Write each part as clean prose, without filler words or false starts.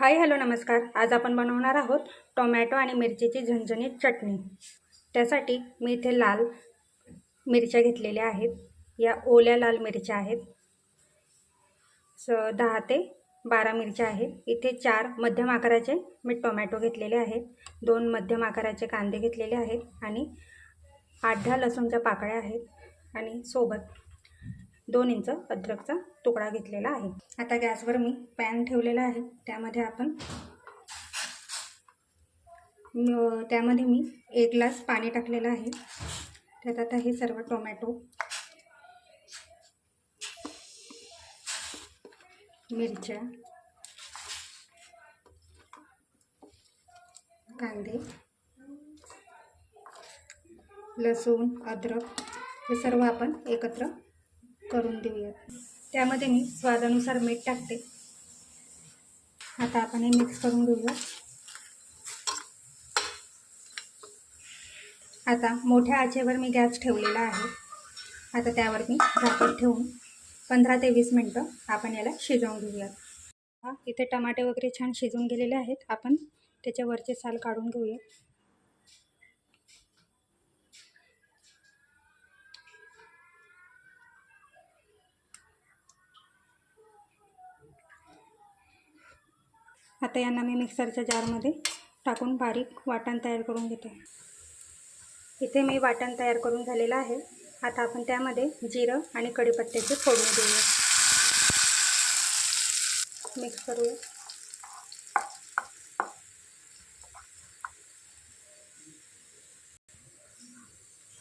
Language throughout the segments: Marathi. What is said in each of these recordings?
हाय हॅलो नमस्कार. आज आपण बनवणार आहोत टोमॅटो आणि मिरचीची झणझणीत चटणी. त्यासाठी मी इथे लाल मिरच्या घेतलेल्या आहेत. या ओल्या लाल मिरच्या आहेत. 10 ते 12 मिरच्या आहेत. इथे 4 मध्यम आकाराचे मी टोमॅटो घेतलेले आहेत. 2 मध्यम आकाराचे कांदे घेतलेले आहेत आणि 8-10 लसूणच्या पाकळ्या आहेत आणि सोबत 2 इंच अद्रकचा तुकडा घेतलेला आहे. आता गॅसवर मी पॅन ठेवलेला आहे. त्यामध्ये मी 1 ग्लास पाणी टाकलेलं आहे. त्यात आता हे सर्व टोमॅटो, मिरच्या, कांदे, लसूण, अद्रक हे सर्व आपण एकत्र करून देऊयात. त्यामध्ये मी स्वादानुसार मीठ टाकते. आता आपण हे मिक्स करून घेऊया. आता मोठ्या आचेवर मी गॅस ठेवलेला आहे. आता त्यावर मी झाकण ठेवून 15 ते 20 मिनटं आपण याला शिजवून घेऊयात. इथे टमाटे वगैरे छान शिजून गेलेले आहेत. आपण त्याच्यावरचे साल काढून घेऊया. आता यांना मी मिक्सरच्या जारमध्ये टाकून बारीक वाटण तयार करून घेते. इथे मी वाटण तयार करून झालेलं आहे. आता आपण त्यामध्ये जिरं आणि कढीपत्त्याची फोडणी देऊया. मिक्स करूया.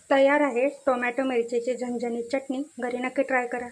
तयार आहे टोमॅटो मिरचीची झणझणीत चटणी. घरी नक्की ट्राय करा.